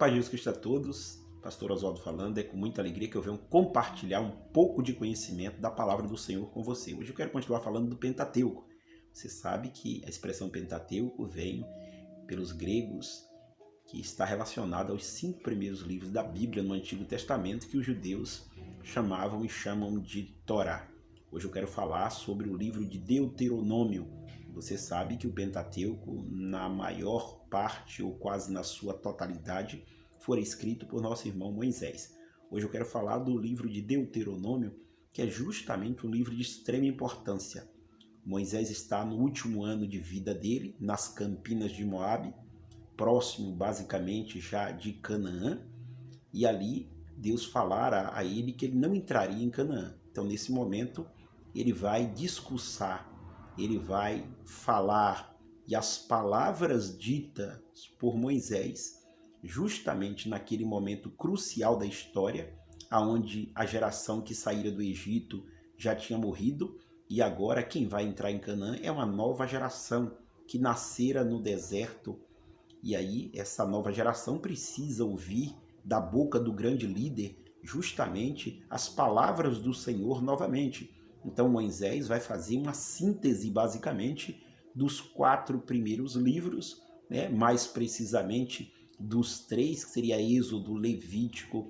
paz de Jesus Cristo a todos. Pastor Oswaldo falando. É com muita alegria que eu venho compartilhar um pouco de conhecimento da palavra do Senhor com você. Hoje eu quero continuar falando do Pentateuco. Você sabe que a expressão Pentateuco vem pelos gregos, que está relacionada aos 5 primeiros livros da Bíblia no Antigo Testamento, que os judeus chamavam e chamam de Torá. Hoje eu quero falar sobre o livro de Deuteronômio. Você sabe que o Pentateuco, na maior parte ou quase na sua totalidade, foi escrito por nosso irmão Moisés. Hoje eu quero falar do livro de Deuteronômio, que é justamente um livro de extrema importância. Moisés está no último ano de vida dele, nas campinas de Moabe, próximo basicamente já de Canaã, e ali Deus falara a ele que ele não entraria em Canaã. Então nesse momento ele vai discursar, ele vai falar, e as palavras ditas por Moisés, justamente naquele momento crucial da história, aonde a geração que saíra do Egito já tinha morrido, e agora quem vai entrar em Canaã é uma nova geração que nascera no deserto. E aí essa nova geração precisa ouvir da boca do grande líder justamente as palavras do Senhor novamente. Então Moisés vai fazer uma síntese basicamente dos 4 primeiros livros, né? Mais precisamente dos 3, que seria Êxodo, Levítico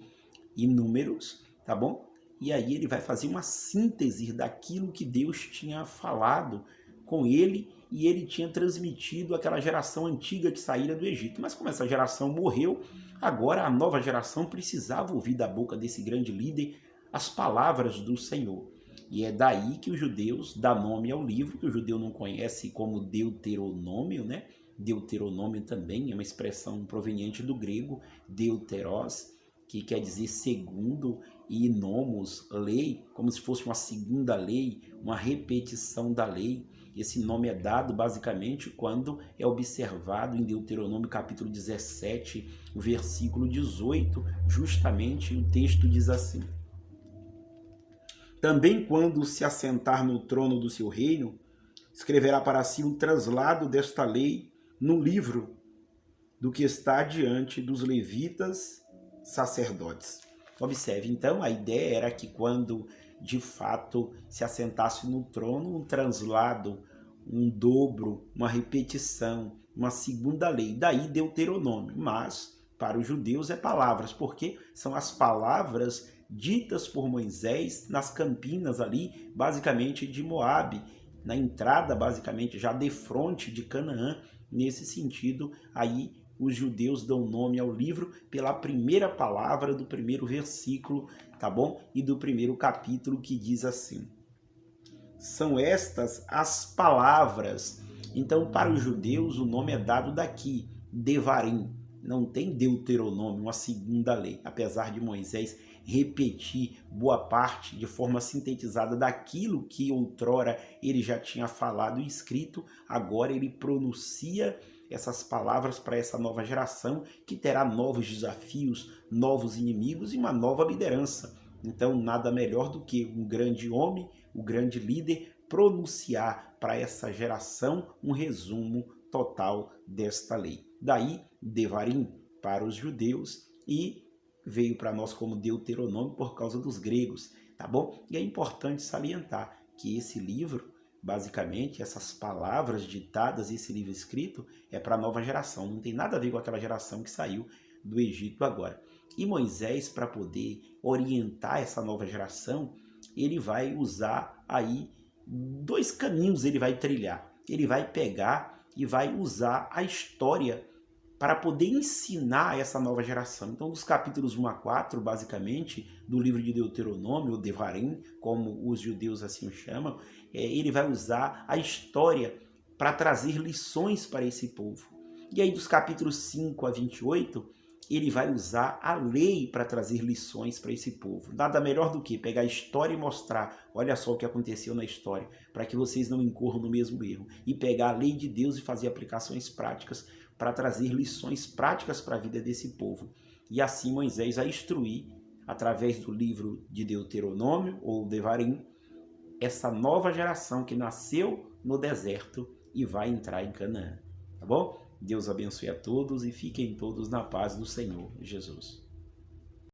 e Números, tá bom? E aí ele vai fazer uma síntese daquilo que Deus tinha falado com ele, e ele tinha transmitido àquela geração antiga que saíra do Egito. Mas como essa geração morreu, agora a nova geração precisava ouvir da boca desse grande líder as palavras do Senhor. E é daí que os judeus dão nome ao livro, que o judeu não conhece como Deuteronômio, né? Deuteronômio também é uma expressão proveniente do grego, deuteros, que quer dizer segundo, e nomos, lei, como se fosse uma segunda lei, uma repetição da lei. Esse nome é dado basicamente quando é observado em Deuteronômio capítulo 17, versículo 18, justamente o texto diz assim: também quando se assentar no trono do seu reino, escreverá para si um translado desta lei no livro do que está diante dos levitas sacerdotes. Observe, então, a ideia era que quando de fato se assentasse no trono, um translado, um dobro, uma repetição, uma segunda lei, daí Deuteronômio. Mas para os judeus é palavras, porque são as palavras ditas por Moisés nas campinas ali, basicamente de Moabe, na entrada basicamente já de fronte de Canaã. Nesse sentido, aí os judeus dão nome ao livro pela primeira palavra do primeiro versículo, tá bom? E do primeiro capítulo, que diz assim: são estas as palavras. Então, para os judeus, o nome é dado daqui, Devarim. Não tem Deuteronômio, uma segunda lei, apesar de Moisés repetir boa parte de forma sintetizada daquilo que outrora ele já tinha falado e escrito. Agora ele pronuncia essas palavras para essa nova geração, que terá novos desafios, novos inimigos e uma nova liderança. Então, nada melhor do que um grande homem, o grande líder, pronunciar para essa geração um resumo total desta lei. Daí, Devarim para os judeus, e veio para nós como Deuteronômio por causa dos gregos, tá bom? E é importante salientar que esse livro, basicamente, essas palavras ditadas, esse livro escrito, é para a nova geração, não tem nada a ver com aquela geração que saiu do Egito agora. E Moisés, para poder orientar essa nova geração, ele vai usar aí 2 caminhos, ele vai trilhar. Ele vai pegar e vai usar a história para poder ensinar essa nova geração. Então, dos capítulos 1 a 4, basicamente, do livro de Deuteronômio, ou Devarim, como os judeus assim o chamam, ele vai usar a história para trazer lições para esse povo. E aí, dos capítulos 5 a 28, ele vai usar a lei para trazer lições para esse povo. Nada melhor do que pegar a história e mostrar, olha só o que aconteceu na história, para que vocês não incorram no mesmo erro. E pegar a lei de Deus e fazer aplicações práticas para trazer lições práticas para a vida desse povo. E assim Moisés vai instruir, através do livro de Deuteronômio, ou Devarim, essa nova geração que nasceu no deserto e vai entrar em Canaã. Tá bom? Deus abençoe a todos e fiquem todos na paz do Senhor Jesus.